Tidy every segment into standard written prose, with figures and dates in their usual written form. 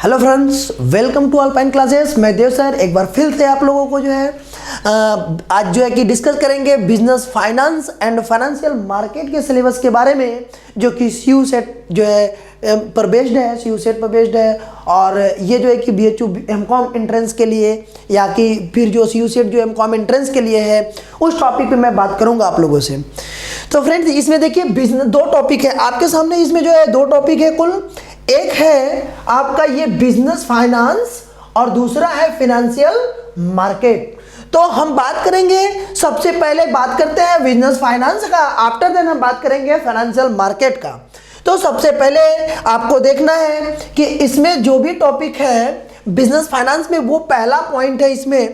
Hello friends, welcome to Alpine classes. मैं Dev sir एक बार फिर से आप लोगों को आज जो है कि डिस्कस करेंगे business finance and financial market के सिलेबस के बारे में, जो कि सीयू सेट जो है पर बेस्ड है, सीयू सेट पर बेस्ड है। और ये जो है कि बीएचयू एमकॉम एंट्रेंस के लिए या कि फिर जो सीयू सेट जो एमकॉम एंट्रेंस के लिए है, उस टॉपिक पे मैं बात करूंगा आप लोगों से। तो फ्रेंड्स, इसमें देखिए बिजनेस दो टॉपिक है आपके सामने। इसमें जो है दो टॉपिक है कुल। एक है आपका ये बिजनेस फाइनेंस और दूसरा है फाइनेंशियल मार्केट। तो हम बात करेंगे, सबसे पहले बात करते हैं बिजनेस फाइनेंस का, आफ्टर देन हम बात करेंगे फाइनेंशियल मार्केट का। तो सबसे पहले आपको देखना है कि इसमें जो भी टॉपिक है बिजनेस फाइनेंस में, वो पहला पॉइंट है। इसमें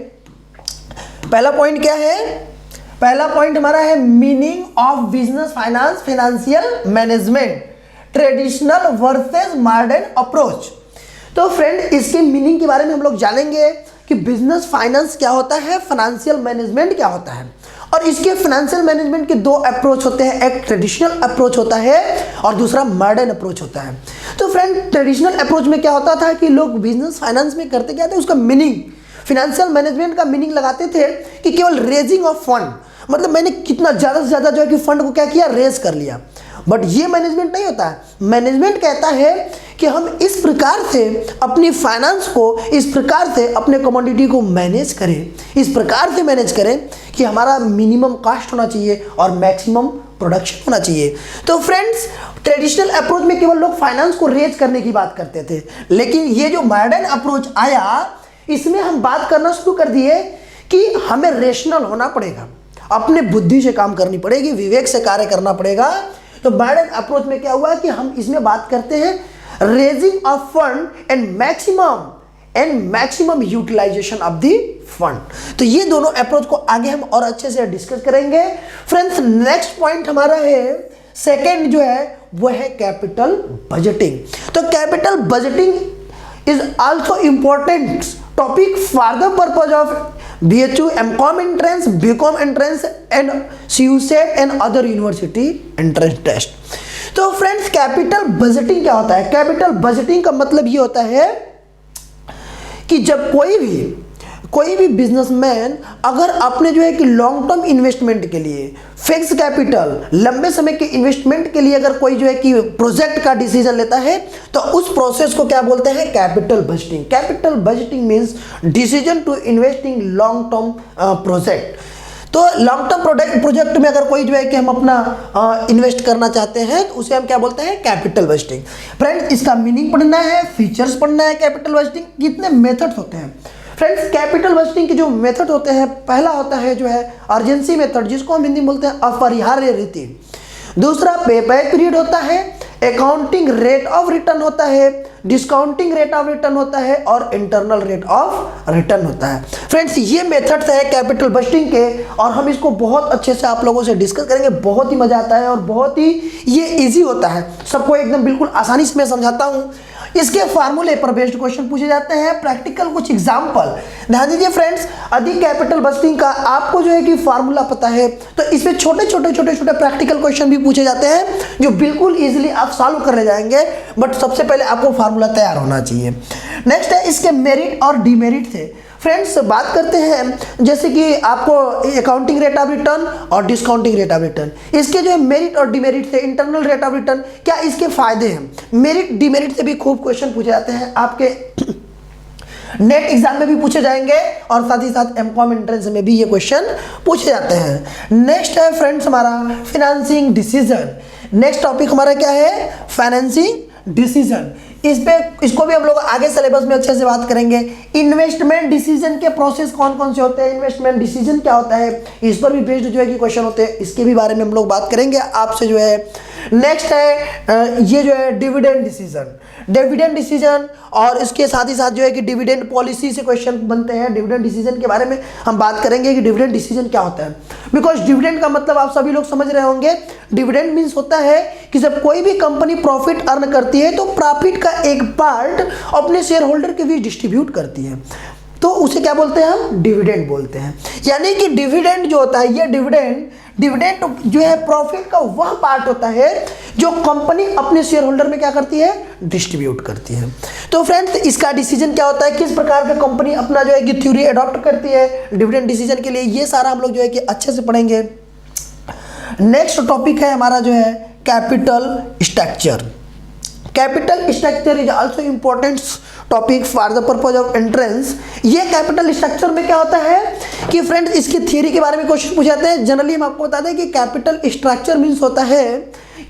पहला पॉइंट क्या है? पहला पॉइंट हमारा है meaning of business finance, financial management, traditional versus modern approach. तो फ्रेंड, इसके मीनिंग के बारे में हम लोग जानेंगे कि बिजनेस फाइनेंस क्या होता है, फाइनेंशियल मैनेजमेंट क्या होता है। और इसके फाइनेंशियल मैनेजमेंट के दो अप्रोच होते हैं, एक ट्रेडिशनल अप्रोच होता है और दूसरा मॉडर्न अप्रोच होता है। तो फ्रेंड, ट्रेडिशनल अप्रोच में क्या होता था कि लोग बिजनेस फाइनेंस में करते क्या थे, उसका मीनिंग, फाइनेंशियल मैनेजमेंट का मीनिंग लगाते थे कि केवल रेजिंग ऑफ फंड, मतलब मैंने कितना ज़्यादा से ज़्यादा जो है कि फंड को क्या किया, रेज कर लिया। बट ये मैनेजमेंट नहीं होता है। मैनेजमेंट कहता है कि हम इस प्रकार से अपनी फाइनेंस को, इस प्रकार से अपने कमोडिटी को मैनेज करें, इस प्रकार से मैनेज करें कि हमारा मिनिमम कॉस्ट होना चाहिए और मैक्सिमम प्रोडक्शन होना चाहिए। तो फ्रेंड्स, ट्रेडिशनल अप्रोच में केवल लोग फाइनेंस को रेज करने की बात करते थे, लेकिन ये जो मॉडर्न अप्रोच आया, इसमें हम बात करना शुरू कर दिए कि हमें रेशनल होना पड़ेगा, अपने बुद्धि से काम करनी पड़ेगी, विवेक से कार्य करना पड़ेगा। तो मॉडर्न अप्रोच में क्या हुआ कि हम इसमें बात करते हैं raising of fund and maximum utilisation of the fund. तो ये दोनों अप्रोच को आगे हम और अच्छे से डिस्कस करेंगे। फ्रेंड्स, नेक्स्ट पॉइंट हमारा है, सेकेंड जो है वो है कैपिटल बजटिंग। तो capital budgeting is also important topic for the purpose of BHU MCOM entrance, BCom entrance and CU set and other university entrance test। तो फ्रेंड्स, कैपिटल बजटिंग क्या होता है? कैपिटल बजटिंग का मतलब ये होता है कि जब कोई भी बिजनेसमैन अगर अपने जो है कि लॉन्ग टर्म इन्वेस्टमेंट के लिए, फिक्स कैपिटल, लंबे समय के इन्वेस्टमेंट के लिए अगर कोई जो है कि प्रोजेक्ट का डिसीजन लेता है, तो उस प्रोसेस को क्या बोलते हैं? Capital budgeting. Capital budgeting means decision to invest in long term project. तो लॉन्ग टर्म प्रोजेक्ट में अगर कोई जो है कि हम अपना इन्वेस्ट करना चाहते हैं, तो उसे हम क्या बोलते हैं? Capital budgeting. फ्रेंड्स, इसका मीनिंग पढ़ना है, फीचर्स पढ़ना है। कैपिटल बजटिंग कितने मेथड्स होते हैं? फ्रेंड्स, कैपिटल बजटिंग के जो मेथड होते हैं, पहला होता है जो है अर्जेंसी मेथड, जिसको हम हिंदी में बोलते हैं अपरिहार्य रीति। दूसरा पे बैक पीरियड होता है, अकाउंटिंग रेट ऑफ रिटर्न होता है, डिस्काउंटिंग रेट ऑफ रिटर्न होता है और इंटरनल रेट ऑफ रिटर्न होता है। फ्रेंड्स, ये मेथड्स है कैपिटल बजटिंग के, और हम इसको बहुत अच्छे से आप लोगों से डिस्कस करेंगे। बहुत ही मजा आता है और बहुत ही ये इजी होता है, सबको एकदम बिल्कुल आसानी से मैं समझाता हूँ। इसके फार्मूले पर बेस्ड क्वेश्चन पूछे जाते हैं, प्रैक्टिकल कुछ एग्जांपल ध्यान दीजिए। फ्रेंड्स, यदि कैपिटल बजटिंग का आपको जो है कि फार्मूला पता है, तो इसमें छोटे छोटे प्रैक्टिकल क्वेश्चन भी पूछे जाते हैं, जो बिल्कुल इजीली आप सॉल्व कर ले जाएंगे। बट सबसे पहले आपको फार्मूला तैयार होना चाहिए। नेक्स्ट है इसके मेरिट और डिमेरिट से। फ्रेंड्स, बात करते हैं जैसे कि आपको अकाउंटिंग रेट ऑफ रिटर्न और डिस्काउंटिंग रेट ऑफ रिटर्न, इसके जो है मेरिट और डिमेरिट से, इंटरनल रेट ऑफ रिटर्न, क्या इसके फायदे हैं? मेरिट डिमेरिट से भी खूब क्वेश्चन पूछे जाते हैं, आपके नेट एग्जाम में भी पूछे जाएंगे और साथ ही साथ एमकॉम एंट्रेंस में भी ये क्वेश्चन पूछे जाते हैं। नेक्स्ट है फ्रेंड्स हमारा फाइनेंसिंग डिसीजन। नेक्स्ट टॉपिक हमारा क्या है? Financing decision. इसको भी हम लोग आगे सिलेबस में अच्छे से बात करेंगे। इन्वेस्टमेंट डिसीजन के प्रोसेस कौन कौन से होते हैं, इन्वेस्टमेंट डिसीजन क्या होता है, इस पर भी बेस्ड जो है कि क्वेश्चन होते हैं, इसके भी बारे में हम लोग बात करेंगे आपसे जो है। नेक्स्ट है ये जो है डिविडेंड डिसीजन, और इसके साथ ही साथ जो है कि डिविडेंड पॉलिसी से क्वेश्चन बनते हैं। डिविडेंड डिसीजन के बारे में हम बात करेंगे कि डिविडेंड डिसीजन क्या होता है, बिकॉज डिविडेंड का मतलब आप सभी लोग समझ रहे होंगे। डिविडेंड मीन्स होता है कि जब कोई भी कंपनी प्रॉफिट अर्न करती है, तो प्रॉफिट का एक पार्ट अपने शेयर होल्डर के बीच डिस्ट्रीब्यूट करती है, तो उसे क्या बोलते हैं? हम डिविडेंड बोलते हैं। यानी कि डिविडेंड जो होता है, ये डिविडेंड डिविडेंड जो है प्रॉफिट का वह पार्ट होता है जो कंपनी अपने शेयर होल्डर में क्या करती है, डिस्ट्रीब्यूट करती है। तो फ्रेंड्स इसका डिसीजन क्या होता है, किस प्रकार का कंपनी अपना जो है कि थ्योरी अडॉप्ट करती है डिविडेंड डिसीजन के लिए, ये सारा हम लोग जो है कि अच्छे से पढ़ेंगे। नेक्स्ट टॉपिक है हमारा जो है capital structure. Capital structure is also important topic for the purpose of entrance. ये कैपिटल स्ट्रक्चर में क्या होता है कि फ्रेंड्स इसकी थ्योरी के बारे में क्वेश्चन पूछ जाते हैं। जनरली हम आपको बताते हैं कि कैपिटल स्ट्रक्चर मीन्स होता है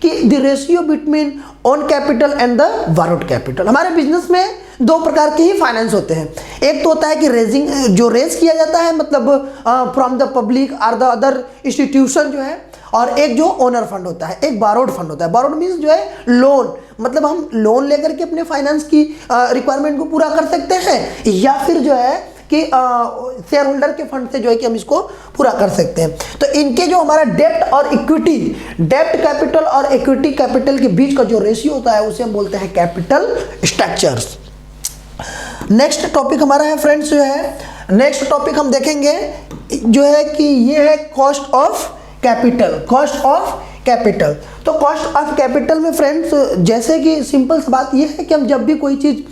कि the ratio between own capital and the borrowed capital. हमारे बिजनेस में दो प्रकार के ही फाइनेंस होते हैं। एक तो होता है कि रेजिंग जो रेज किया जाता है मतलब फ्रॉम द पब्लिक और द अदर इंस्टीट्यूशन जो है, और एक जो ओनर फंड होता है, एक बोरोड फंड होता है। बोरोड मीन्स जो है लोन, मतलब हम लोन लेकर के अपने फाइनेंस की रिक्वायरमेंट को पूरा कर सकते हैं, या फिर जो है कि शेयर होल्डर के फंड से जो है कि हम इसको पूरा कर सकते हैं। तो इनके जो हमारा डेप्ट और इक्विटी, डेप्ट कैपिटल और इक्विटी कैपिटल के बीच का जो रेशियो होता है उसे हम बोलते हैं कैपिटल स्ट्रक्चर्स। नेक्स्ट टॉपिक हमारा है फ्रेंड्स जो है, नेक्स्ट टॉपिक हम देखेंगे जो है कि ये है cost of capital. Cost of capital, तो कॉस्ट ऑफ कैपिटल में फ्रेंड्स जैसे कि सिंपल सी बात यह है कि हम जब भी कोई चीज़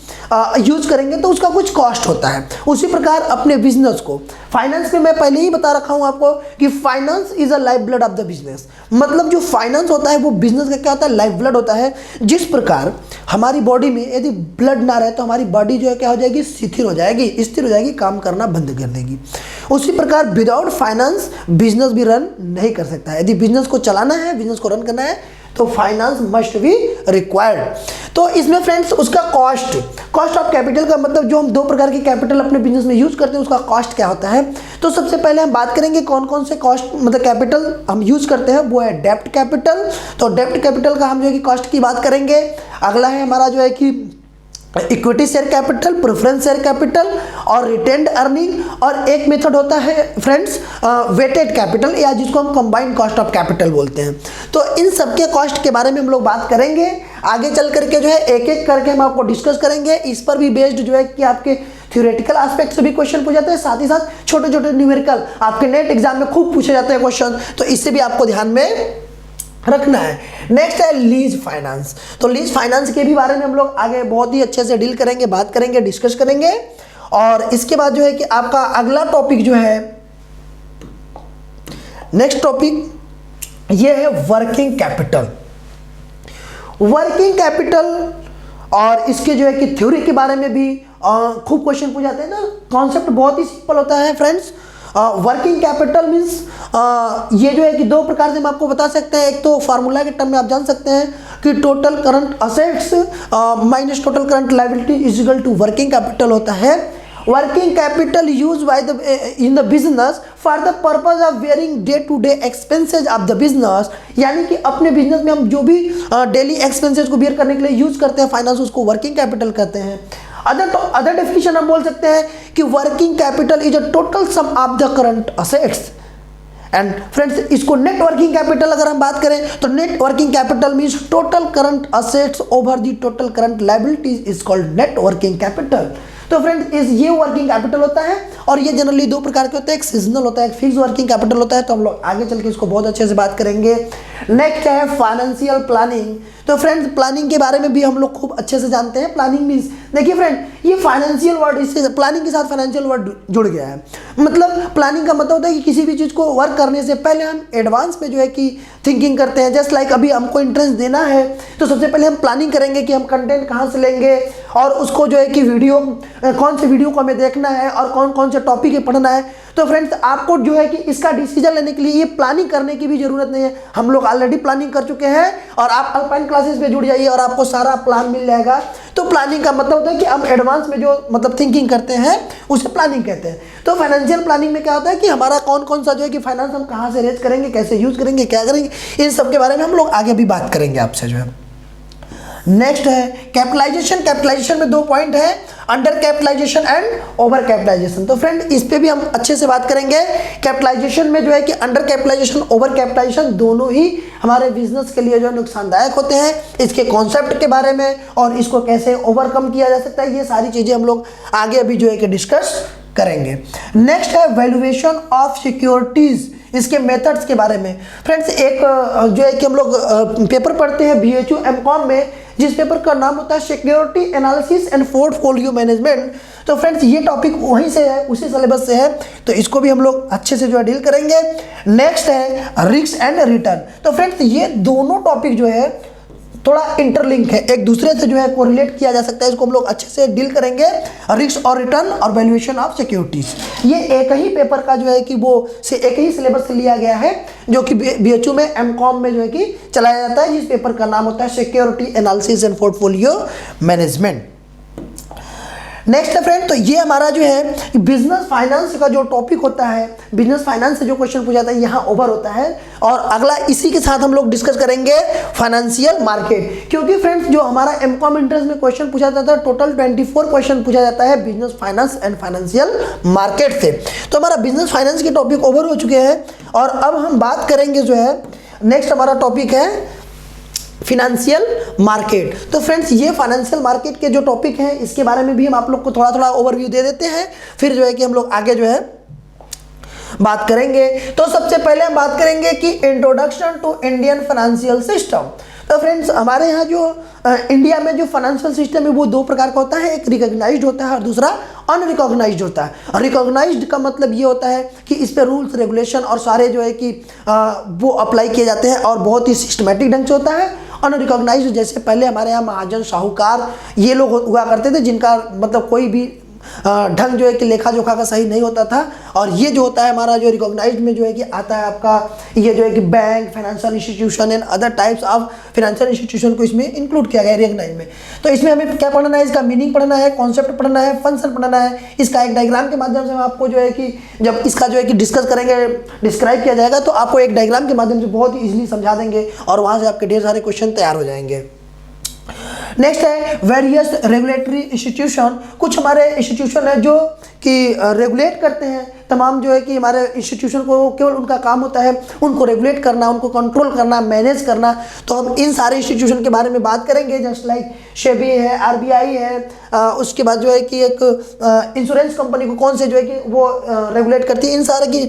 यूज करेंगे तो उसका कुछ कॉस्ट होता है। उसी प्रकार अपने बिजनेस को फाइनेंस में मैं पहले ही बता रखा हूं आपको कि finance is a life blood of the business. मतलब जो फाइनेंस होता है वो बिजनेस का क्या होता है, लाइफ ब्लड होता है। जिस प्रकार हमारी बॉडी में यदि ब्लड ना रहे तो हमारी बॉडी जो है क्या हो जाएगी, शिथिल हो जाएगी, स्थिर हो जाएगी, काम करना बंद कर देगी। उसी प्रकार विदाउट फाइनेंस बिजनेस भी रन नहीं कर सकता है। यदि बिजनेस को चलाना है, बिजनेस को रन करना है तो फाइनेंस मस्ट बी रिक्वायर्ड। तो इसमें फ्रेंड्स उसका कॉस्ट ऑफ कैपिटल का मतलब जो हम दो प्रकार के कैपिटल अपने बिजनेस में यूज करते हैं उसका कॉस्ट क्या होता है। तो सबसे पहले हम बात करेंगे कौन कौन से कॉस्ट मतलब कैपिटल हम यूज करते हैं, वो है डेप्ट कैपिटल। तो डेप्ट कैपिटल का हम जो है कि कॉस्ट की बात करेंगे। अगला है हमारा जो है कि equity share capital, preference share capital और रिटेन्ड अर्निंग। और एक मेथड होता है फ्रेंड्स वेटेड कैपिटल, या जिसको हम कंबाइंड कॉस्ट ऑफ कैपिटल बोलते हैं। तो इन सबके कॉस्ट के बारे में हम लोग बात करेंगे। आगे चल करके जो है एक एक करके हम आपको डिस्कस करेंगे। इस पर भी बेस्ड जो है कि आपके थ्योरेटिकल एस्पेक्ट से भी क्वेश्चन पूछे जाते हैं, साथ ही साथ छोटे छोटे न्यूमेरिकल आपके नेट एग्जाम में खूब पूछे जाते हैं क्वेश्चन, तो इससे भी आपको ध्यान में रखना है। नेक्स्ट है लीज फाइनेंस। तो लीज फाइनेंस के भी बारे में हम लोग आगे बहुत ही अच्छे से डील करेंगे, बात करेंगे, डिस्कस करेंगे। और इसके बाद जो है कि आपका अगला टॉपिक जो है, नेक्स्ट टॉपिक ये है वर्किंग कैपिटल। वर्किंग कैपिटल और इसके जो है कि थ्योरी के बारे में भी खूब क्वेश्चन पूछ जाते हैं ना। कॉन्सेप्ट बहुत ही सिंपल होता है फ्रेंड्स। वर्किंग कैपिटल मीन्स ये जो है कि दो प्रकार से हम आपको बता सकते हैं। एक तो फार्मूला के टर्म में आप जान सकते हैं कि total current assets minus total current liability is equal to working capital होता है। Working capital use by the in the business for the purpose of bearing day to day expenses of the business, यानी कि अपने business में हम जो भी daily expenses को बेयर करने के लिए यूज करते हैं फाइनेंस, उसको वर्किंग कैपिटल कहते हैं। अदर डेफिनेशन हम बोल सकते हैं कि working capital is a total sum of the current assets. And friends इसको नेट वर्किंग कैपिटल अगर हम बात करें तो net working capital means total current assets over the total current liabilities is called net working capital. तो friends ये working capital होता है, और ये जनरली दो प्रकार के होते हैं, एक सीजनल होता है, एक फिक्स वर्किंग कैपिटल होता है। तो हम लोग आगे चल के इसको बहुत अच्छे से बात करेंगे। नेक्स्ट है फाइनेंशियल प्लानिंग। तो फ्रेंड्स प्लानिंग के बारे में भी हम लोग खूब अच्छे से जानते हैं। प्लानिंग मीन्स देखिए फ्रेंड, ये फाइनेंशियल वर्ड, इससे प्लानिंग के साथ फाइनेंशियल वर्ड जुड़ गया है। मतलब प्लानिंग का मतलब होता है कि किसी भी चीज़ को वर्क करने से पहले हम एडवांस में जो है कि थिंकिंग करते हैं। जस्ट लाइक अभी हमको एंट्रेंस देना है तो सबसे पहले हम प्लानिंग करेंगे कि हम कंटेंट कहाँ से लेंगे, और उसको जो है कि वीडियो कौन से वीडियो को हमें देखना है और कौन कौन से टॉपिक है पढ़ना है। तो फ्रेंड्स आपको जो है कि इसका डिसीजन लेने के लिए ये प्लानिंग करने की भी जरूरत नहीं है। हम लोग ऑलरेडी प्लानिंग कर चुके हैं, और आप अल्पाइन क्लासेस पे जुड़ जाइए और आपको सारा प्लान मिल जाएगा। तो प्लानिंग का मतलब होता है कि हम एडवांस में जो मतलब थिंकिंग करते हैं उसे प्लानिंग कहते हैं। तो फाइनेंशियल प्लानिंग में क्या होता है कि हमारा कौन कौन सा जो है कि फाइनेंस हम कहाँ से रेज करेंगे, कैसे यूज करेंगे, क्या करेंगे, इन सब के बारे में हम लोग आगे भी बात करेंगे आपसे जो है। नेक्स्ट है कैपिटलाइजेशन। कैपिटलाइजेशन में दो पॉइंट है, under capitalisation and over capitalisation. तो फ्रेंड इस पे भी हम अच्छे से बात करेंगे। कैपिटलाइजेशन में जो है कि अंडर कैपिटलाइजेशन, ओवर कैपिटलाइजेशन दोनों ही हमारे बिजनेस के लिए जो है नुकसानदायक होते हैं। इसके कॉन्सेप्ट के बारे में और इसको कैसे ओवरकम किया जा सकता है, ये सारी चीज़ें हम लोग आगे अभी जो है कि डिस्कस करेंगे। नेक्स्ट है वैल्यूएशन ऑफ सिक्योरिटीज इसके मेथड्स के बारे में। फ्रेंड्स एक जो है कि हम लोग पेपर पढ़ते हैं BHU M.Com में, जिस पेपर का नाम होता है security analysis and portfolio management. तो फ्रेंड्स ये टॉपिक वहीं से है, उसी सिलेबस से है, तो इसको भी हम लोग अच्छे से जो है डील करेंगे। नेक्स्ट है रिस्क एंड रिटर्न। तो फ्रेंड्स ये दोनों टॉपिक जो है थोड़ा इंटरलिंक है, एक दूसरे से जो है कोरिलेट किया जा सकता है, इसको हम लोग अच्छे से डील करेंगे। रिस्क और रिटर्न और वैल्यूएशन ऑफ सिक्योरिटीज, ये एक ही पेपर का जो है कि वो से एक ही सिलेबस से लिया गया है, जो कि BHU में M.Com में जो है कि चलाया जाता है, जिस पेपर का नाम होता है security analysis and portfolio management. Next है फ्रेंड, तो ये हमारा जो है बिजनेस फाइनेंस का जो टॉपिक होता है, बिजनेस फाइनेंस से जो क्वेश्चन पूछा जाता है यहाँ ओवर होता है। और अगला इसी के साथ हम लोग डिस्कस करेंगे फाइनेंशियल मार्केट, क्योंकि फ्रेंड्स जो हमारा M.Com इंट्रेंस में क्वेश्चन पूछा जाता है, टोटल 24 क्वेश्चन पूछा जाता है business finance and financial market से। तो हमारा बिजनेस फाइनेंस के टॉपिक ओवर हो चुके हैं, और अब हम बात करेंगे जो है नेक्स्ट हमारा टॉपिक है फिनेंशियल मार्केट। तो फ्रेंड्स ये फाइनेंशियल मार्केट के जो टॉपिक हैं, इसके बारे में भी हम आप लोग को थोड़ा थोड़ा ओवरव्यू दे देते हैं, फिर जो है कि हम लोग आगे जो है बात करेंगे। तो सबसे पहले हम बात करेंगे कि introduction to Indian financial system. तो फ्रेंड्स हमारे यहाँ जो इंडिया में जो फाइनेंशियल सिस्टम है वो दो प्रकार का होता है, एक रिकॉग्नाइज्ड होता है और दूसरा अनरिकॉग्नाइज्ड होता है। रिकॉग्नाइज्ड का मतलब ये होता है कि इस पे रूल्स रेगुलेशन और सारे जो है कि वो अप्लाई किए जाते हैं और बहुत ही सिस्टमेटिक ढंग से होता है। अनरिकॉग्नाइज्ड जैसे पहले हमारे यहाँ महाजन साहूकार ये लोग हुआ करते थे, जिनका मतलब कोई भी ढंग जो है कि लेखा जोखा का सही नहीं होता था। और ये जो होता है हमारा जो रिकॉग्नाइज्ड में जो है कि आता है आपका ये जो है कि bank, financial institution and other types of financial institution को इसमें इंक्लूड किया गया है रिकॉग्नाइज्ड में। तो इसमें हमें क्या पढ़ना है, इसका मीनिंग पढ़ना है, कॉन्सेप्ट पढ़ना है, फंक्शन पढ़ना है। इसका एक डायग्राम के माध्यम से हम आपको जो है कि जब इसका जो है कि डिस्कस करेंगे, डिस्क्राइब किया जाएगा, तो आपको एक डायग्राम के माध्यम से बहुत ही ईजिली समझा देंगे और वहाँ से आपके ढेर सारे क्वेश्चन तैयार हो जाएंगे। नेक्स्ट है वेरियस रेगुलेटरी इंस्टीट्यूशन। कुछ हमारे इंस्टीट्यूशन है जो कि रेगुलेट करते हैं तमाम जो है कि हमारे इंस्टीट्यूशन को, केवल उनका काम होता है उनको रेगुलेट करना, उनको कंट्रोल करना, मैनेज करना। तो हम इन सारे इंस्टीट्यूशन के बारे में बात करेंगे, जस्ट लाइक सेबी है, RBI है, उसके बाद जो है कि एक इंश्योरेंस कंपनी को कौन से जो है कि वो रेगुलेट करती है, इन सारे की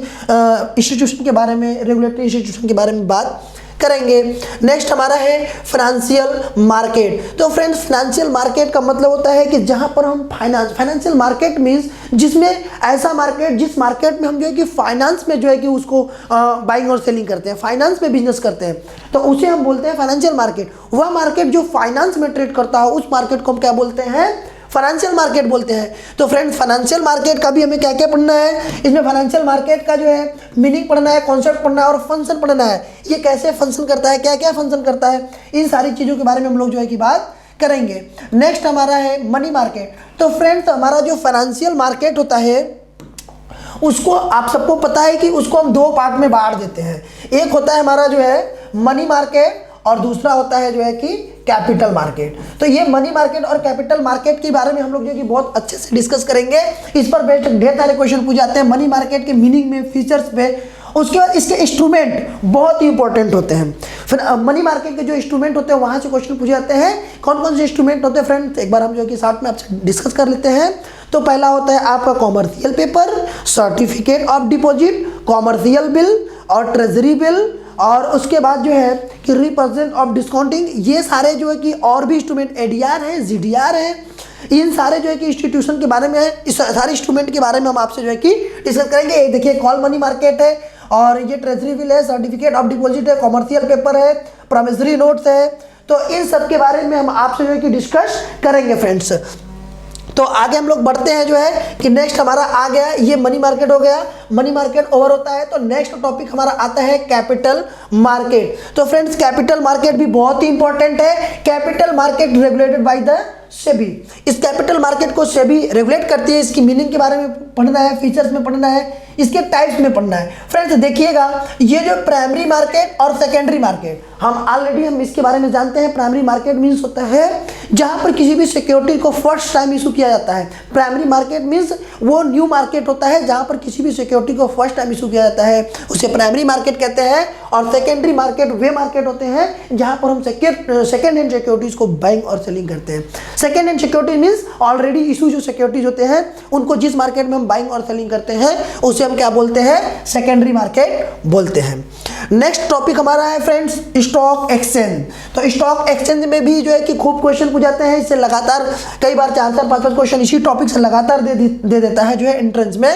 इंस्टीट्यूशन के बारे में, रेगुलेटरी इंस्टीट्यूशन के बारे में बात करेंगे। नेक्स्ट हमारा है फाइनेंशियल मार्केट। तो फ्रेंड्स फाइनेंशियल मार्केट का मतलब होता है कि जहां पर हम फाइनेंशियल मार्केट मीन्स जिसमें ऐसा मार्केट, जिस मार्केट में हम जो है कि फाइनेंस में जो है कि उसको बाइंग और सेलिंग करते हैं, फाइनेंस में बिजनेस करते हैं, तो उसे हम बोलते हैं फाइनेंशियल मार्केट। वह मार्केट जो फाइनेंस में ट्रेड करता हो उस मार्केट को हम क्या बोलते हैं, फाइनेंशियल मार्केट बोलते हैं। तो फ्रेंड्स फाइनेंशियल मार्केट का भी हमें क्या क्या पढ़ना है, इसमें फाइनेंशियल मार्केट का जो है मीनिंग पढ़ना है, कॉन्सेप्ट पढ़ना है और फंक्शन पढ़ना है। ये कैसे फंक्शन करता है, क्या क्या फंक्शन करता है, इन सारी चीज़ों के बारे में हम लोग जो है कि बात करेंगे। नेक्स्ट हमारा है मनी मार्केट। तो फ्रेंड्स हमारा जो फाइनेंशियल मार्केट होता है उसको आप सबको पता है कि उसको हम दो पार्ट में बांट देते हैं। एक होता है हमारा जो है मनी मार्केट और दूसरा होता है जो है कि कैपिटल मार्केट। तो ये मनी मार्केट और कैपिटल मार्केट के बारे में हम लोग जो कि बहुत अच्छे से डिस्कस करेंगे। इस पर ढेर सारे क्वेश्चन पूछ जाते हैं मनी मार्केट के मीनिंग में, फीचर्स पे। उसके बाद इसके इंस्ट्रूमेंट बहुत ही इंपॉर्टेंट होते हैं। फिर मनी मार्केट के जो इंस्ट्रूमेंट होते हैं वहाँ से क्वेश्चन पूछे जाते हैं। कौन कौन से इंस्ट्रूमेंट होते हैं फ्रेंड्स, एक बार हम जो कि साथ में आपसे डिस्कस कर लेते हैं। तो पहला होता है आपका commercial paper, certificate of deposit, commercial bill और ट्रेजरी बिल, और उसके बाद जो है कि रिप्रेजेंट ऑफ डिस्काउंटिंग। ये सारे जो है कि और भी इंस्ट्रूमेंट ADR है, GDR है, इन सारे जो है कि इंस्टीट्यूशन के बारे में है। इस सारे इंस्ट्रूमेंट के बारे में हम आपसे जो है कि डिस्कस करेंगे। एक देखिए कॉल मनी मार्केट है, और ये ट्रेजरी बिल है, सर्टिफिकेट ऑफ डिपॉजिट है, कॉमर्शियल पेपर है, प्रॉमिसरी नोट्स है। तो इन सब के बारे में हम आपसे जो है कि डिस्कस करेंगे फ्रेंड्स। तो आगे हम लोग बढ़ते हैं जो है कि नेक्स्ट हमारा आ गया, ये मनी मार्केट हो गया, मनी मार्केट ओवर होता है। तो नेक्स्ट टॉपिक हमारा आता है कैपिटल मार्केट। तो फ्रेंड्स कैपिटल मार्केट भी बहुत ही इंपॉर्टेंट है। Capital market regulated by the SEBI. इस कैपिटल मार्केट को सेबी रेगुलेट करती है। इसकी मीनिंग के बारे में पढ़ना है, फीचर्स में पढ़ना है, इसके टाइप्स में पढ़ना है। फ्रेंड्स देखिएगा, ये जो प्राइमरी मार्केट और सेकेंडरी मार्केट, हम इसके बारे में जानते हैं। प्राइमरी मार्केट मीन्स होता है जहां पर किसी भी सिक्योरिटी को फर्स्ट टाइम इशू किया जाता है। प्राइमरी मार्केट मीन्स वो न्यू मार्केट होता है जहां पर किसी भी सिक्योरिटी को फर्स्ट टाइम इशू किया जाता है, उसे प्राइमरी मार्केट कहते हैं। और सेकेंडरी मार्केट वे मार्केट होते हैं जहां पर हम सेकेंड हैंड सिक्योरिटीज को बाइंग और सेलिंग करते हैं। Second hand security means already issue जो सिक्योरिटीज होते हैं उनको जिस मार्केट में हम बाइंग और सेलिंग करते हैं उसे हम क्या बोलते हैं, सेकेंडरी मार्केट बोलते हैं। नेक्स्ट टॉपिक हमारा है फ्रेंड्स स्टॉक एक्सचेंज। तो स्टॉक एक्सचेंज में भी जो है कि खूब क्वेश्चन पूछ जाते हैं, इससे लगातार कई बार 4-4, 5-5 क्वेश्चन इसी टॉपिक से लगातार दे देता है जो है एंट्रेंस में।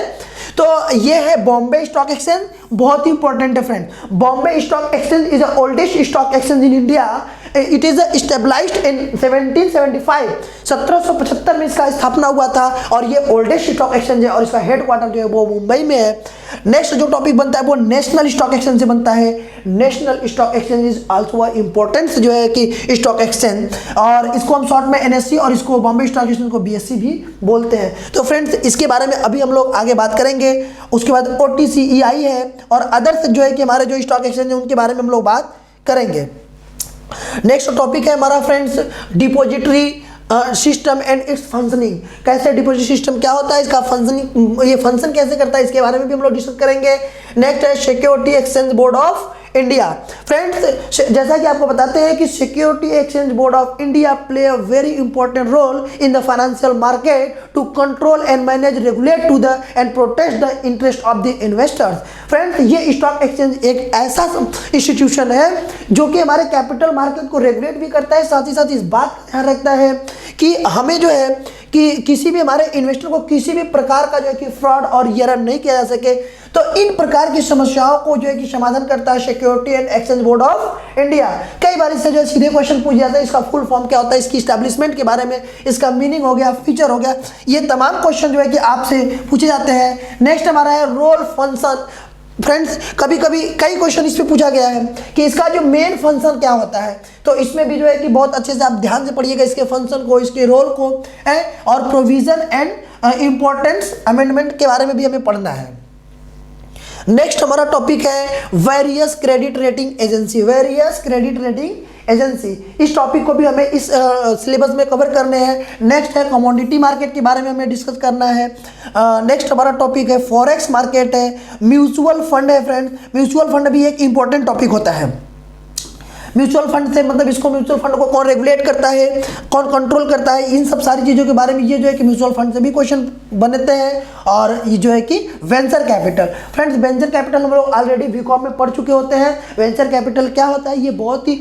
तो ये है बॉम्बे स्टॉक एक्सचेंज, बहुत ही इंपॉर्टेंट है friend. Bombay stock exchange is the oldest stock exchange in India. It is established in 1775, 1775 में इसका स्थापना हुआ था और ये ओल्डेस्ट स्टॉक एक्सचेंज है और इसका हेडक्वार्टर जो है वो मुंबई में है। नेक्स्ट जो टॉपिक बनता है वो नेशनल स्टॉक एक्सचेंज से बनता है। National stock exchange is also important जो है कि स्टॉक एक्सचेंज, और इसको हम शॉर्ट में एनएससी और इसको बॉम्बे स्टॉक एक्सचेंज को बीएससी भी बोलते हैं। तो फ्रेंड्स इसके बारे में अभी हम लोग आगे बात करेंगे। उसके बाद OTCEI है और अदर्स जो है कि हमारे जो स्टॉक एक्सचेंज है उनके बारे में हम लोग बात करेंगे। नेक्स्ट टॉपिक है हमारा friends depository system and it's functioning. कैसे डिपॉजिट सिस्टम क्या होता है, इसका फंक्शनिंग, ये फंक्शन कैसे करता है, इसके बारे में भी हम लोग डिस्कस करेंगे। नेक्स्ट है security exchange board of India. Friends जैसा कि आपको बताते हैं कि security exchange board of India play a very important role in the financial market to control and manage, regulate to the and protect the interest of the investors. Friends ये stock exchange एक ऐसा institution है जो कि हमारे capital market को regulate भी करता है, साथ ही साथ इस बात का ध्यान रखता है कि हमें जो है कि किसी भी हमारे इन्वेस्टर को किसी भी प्रकार का जो है कि फ्रॉड और एरर नहीं किया जा सके। तो इन प्रकार की समस्याओं को जो है कि समाधान करता है security and exchange board of India. कई बार इससे जो है सीधे क्वेश्चन पूछ जाता है, इसका फुल फॉर्म क्या होता है, इसकी एस्टैब्लिशमेंट के बारे में, इसका मीनिंग हो गया, फीचर हो गया, ये तमाम क्वेश्चन जो है कि आपसे पूछे जाते हैं। नेक्स्ट हमारा है रोल फंक्शन। फ्रेंड्स कभी कभी कई क्वेश्चन इस पे पूछा गया है कि इसका जो मेन फंक्शन क्या होता है, तो इसमें भी जो है कि बहुत अच्छे से आप ध्यान से पढ़िएगा इसके फंक्शन को, इसके रोल को और प्रोविजन एंड इंपॉर्टेंस अमेंडमेंट के बारे में भी हमें पढ़ना है। नेक्स्ट हमारा टॉपिक है various credit rating agency. Various credit rating agency, इस टॉपिक को भी हमें इस सिलेबस में कवर करने हैं। नेक्स्ट है कमोडिटी मार्केट के बारे में हमें डिस्कस करना है। नेक्स्ट हमारा टॉपिक है फॉरेक्स मार्केट है। म्यूचुअल फंड है फ्रेंड्स, म्यूचुअल फंड भी एक इंपॉर्टेंट टॉपिक होता है। म्यूचुअल फंड से मतलब इसको म्यूचुअल फंड को कौन रेगुलेट करता है, कौन कंट्रोल करता है, इन सब सारी चीज़ों के बारे में ये जो है कि म्यूचुअल फंड से भी क्वेश्चन बनते हैं। और ये जो है कि venture capital. Friends venture capital हम लोग ऑलरेडी बीकॉम में पढ़ चुके होते हैं। वेंचर कैपिटल क्या होता है, ये बहुत ही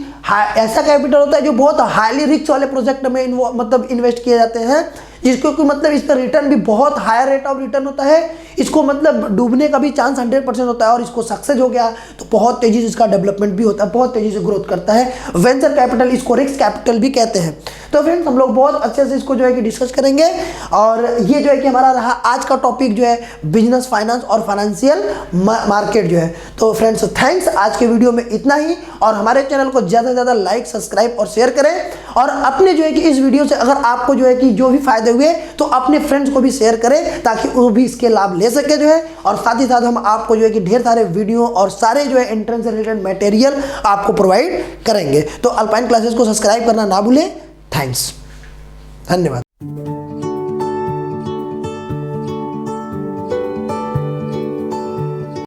ऐसा कैपिटल होता है जो बहुत हाईली रिस्क वाले प्रोजेक्ट में मतलब इन्वेस्ट किए जाते हैं, जिसको कि मतलब इसका रिटर्न भी बहुत हायर रेट ऑफ रिटर्न होता है। इसको मतलब डूबने का भी चांस 100% होता है और इसको सक्सेस हो गया तो बहुत तेजी से इसका डेवलपमेंट भी होता है, बहुत तेजी से ग्रोथ करता है। वेंचर कैपिटल, इसको रिस्क कैपिटल भी कहते हैं। तो फ्रेंड्स हम लोग बहुत अच्छे से इसको जो है कि डिस्कस करेंगे। और ये जो है कि हमारा रहा आज का टॉपिक जो है बिजनेस फाइनेंस और फाइनेंशियल मार्केट जो है। तो फ्रेंड्स थैंक्स, आज के वीडियो में इतना ही। और हमारे चैनल को ज़्यादा से ज़्यादा लाइक, सब्सक्राइब और शेयर करें। और अपने जो है कि इस वीडियो से अगर आपको जो है कि जो भी फायदे हुए तो अपने फ्रेंड्स को भी शेयर करें ताकि वो भी इसके लाभ ले सके जो है। और साथ ही साथ हम आपको जो है कि ढेर सारे वीडियो और सारे जो है एंट्रेंस से रिलेटेड मटेरियल आपको प्रोवाइड करेंगे। तो अल्पाइन क्लासेस को सब्सक्राइब करना ना भूलें। थैंक्स, धन्यवाद।